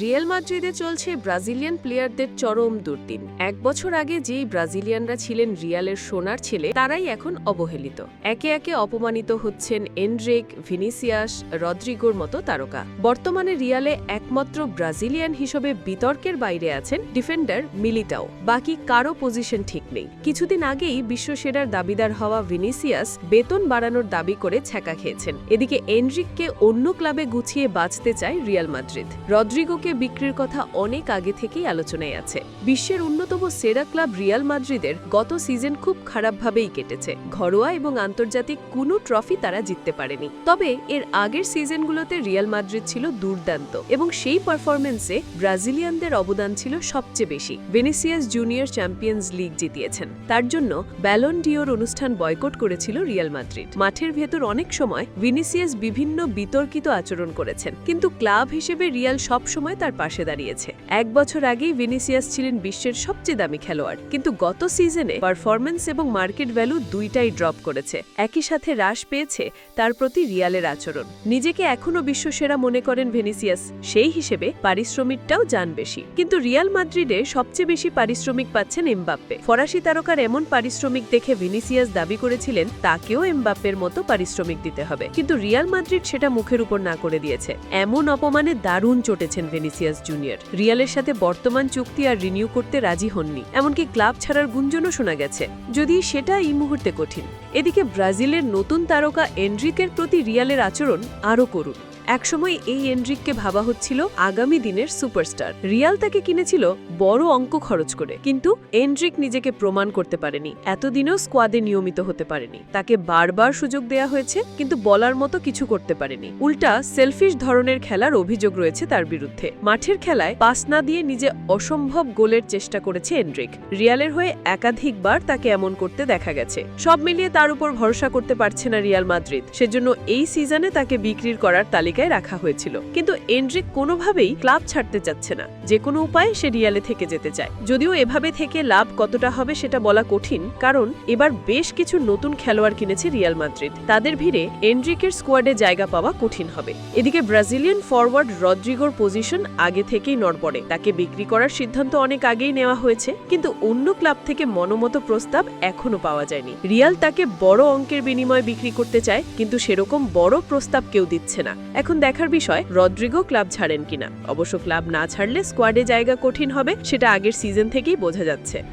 Real মাদ্রিদে চলছে Brazilian প্লেয়ারদের চরম দুর্দিন। এক বছর আগে যেই ব্রাজিলিয়ানরা ছিলেন রিয়ালের সোনার ছেলে, তারাই এখন অবহেলিত। একে একে অপমানিত হচ্ছেন এনড্রিক, ভিনিসিয়াস, রদ্রিগোর মতো তারকা। বর্তমানে রিয়ালে একমাত্র ব্রাজিলিয়ান হিসেবে বিতর্কের বাইরে আছেন ডিফেন্ডার মিলিটাও। বাকি কারো পজিশন ঠিক নেই। কিছুদিন আগেই বিশ্বসেরার দাবিদার হওয়া ভিনিসিয়াস বেতন বাড়ানোর দাবি করে ছ্যাঁকা খেয়েছেন। এদিকে এনড্রিককে অন্য ক্লাবে গুছিয়ে বাঁচতে চায় রিয়াল মাদ্রিদ। রদ্রিগো বিক্রির কথা অনেক আগে থেকেই আলোচনায় আছে। বিশ্বের অন্যতম সেরা ক্লাব রিয়াল মাদ্রিদের গত সিজন খুব খারাপভাবেই কেটেছে। ঘরোয়া এবং আন্তর্জাতিক কোনো ট্রফি তারা জিততে পারেনি। তবে এর আগের সিজনগুলোতে রিয়াল মাদ্রিদ ছিল দুর্দান্ত এবং সেই পারফরমেন্সে ব্রাজিলিয়ানদের অবদান ছিল সবচেয়ে বেশি। ভিনিসিয়াস জুনিয়র চ্যাম্পিয়ন্স লিগ জিতিয়েছেন। তার জন্য ব্যালন ডিওর অনুষ্ঠান বয়কট করেছিল রিয়াল মাদ্রিদ। মাঠের ভেতর অনেক সময় ভিনিসিয়াস বিভিন্ন বিতর্কিত আচরণ করেছেন, কিন্তু ক্লাব হিসেবে রিয়াল সবসময় তার পাশে দাঁড়িয়েছে। এক বছর আগেই ভিনিসিয়াস ছিলেন বিশ্বের সবচেয়ে দামি খেলোয়াড়, কিন্তু গত সিজনে পারফরমেন্স এবং মার্কেট ভ্যালু দুইটাই ড্রপ করেছে। একই সাথে হ্রাস পেয়েছে তার প্রতি রিয়ালের আচরণ। নিজেকে এখনও বিশ্বসেরা মনে করেন ভিনিসিয়াস, সেই হিসেবে পারিশ্রমিকটাও যান বেশি। কিন্তু রিয়াল মাদ্রিদে সবচেয়ে বেশি পারিশ্রমিক পাচ্ছেন এমবাপ্পে। ফরাসি তারকার এমন পারিশ্রমিক দেখে ভিনিসিয়াস দাবি করেছিলেন তাকেও এমবাপ্পের মতো পারিশ্রমিক দিতে হবে, কিন্তু রিয়াল মাদ্রিদ সেটা মুখের উপর না করে দিয়েছে। এমন অপমানে দারুণ চটেছেন ভিনিসিয়াস জুনিয়র। রিয়ালের সাথে বর্তমান চুক্তি আর রিনিউ করতে রাজি হননি, এমনকি ক্লাব ছাড়ার গুঞ্জনও শোনা গেছে, যদি সেটা এই মুহূর্তে কঠিন। এদিকে ব্রাজিলের নতুন তারকা এনড্রিকের প্রতি রিয়ালের আচরণ আরও করুন। একসময় এই এনড্রিককে ভাবা হচ্ছিল আগামী দিনের সুপারস্টার। রিয়াল তাকে কিনেছিল বড় অঙ্ক খরচ করে, কিন্তু এনড্রিক নিজেকে প্রমাণ করতে পারেনি। এতদিনও স্কোয়াডে নিয়মিত হতে পারেনি। তাকে বারবার সুযোগ দেয়া হয়েছে, কিন্তু বলার মতো কিছু করতে পারেনি। উল্টা সেলফিশ ধরনের খেলার অভিযোগ রয়েছে তার বিরুদ্ধে। মাঠের খেলায় পাস না দিয়ে নিজে অসম্ভব গোলের চেষ্টা করেছে এনড্রিক। রিয়ালের হয়ে একাধিকবার তাকে এমন করতে দেখা গেছে। সব মিলিয়ে তার উপর ভরসা করতে পারছে না রিয়াল মাদ্রিদ। সেজন্য এই সিজনে তাকে বিক্রির করার তালিকা রাখা হয়েছিল, কিন্তু এনড্রিক কোনোভাবেই ক্লাব ছাড়তে চাচ্ছে না। যে কোনো উপায়ে সে রিয়ালে থেকে যেতে চায়। যদিও এভাবে থেকে লাভ কতটা হবে সেটা বলা কঠিন, কারণ এবার বেশ কিছু নতুন খেলোয়াড় কিনেছে রিয়াল মাদ্রিদ। তাদের ভিড়ে এনড্রিকের স্কোয়াডে জায়গা পাওয়া কঠিন হবে। এদিকে ব্রাজিলিয়ান ফরওয়ার্ড রদ্রিগোর পজিশন আগে থেকেই নড়বড়ে। তাকে বিক্রি করার সিদ্ধান্ত অনেক আগেই নেওয়া হয়েছে, কিন্তু অন্য ক্লাব থেকে মনোমত প্রস্তাব এখনো পাওয়া যায়নি। রিয়াল তাকে বড় অঙ্কের বিনিময়ে বিক্রি করতে চায়, কিন্তু সেরকম বড় প্রস্তাব কেউ দিচ্ছে না। এখন দেখার বিষয় রদ্রিগো ক্লাব ছাড়েন কিনা। অবশ্য ক্লাব না ছাড়লে স্কোয়াডে জায়গা কঠিন হবে, সেটা আগের সিজন থেকেই বোঝা যাচ্ছে।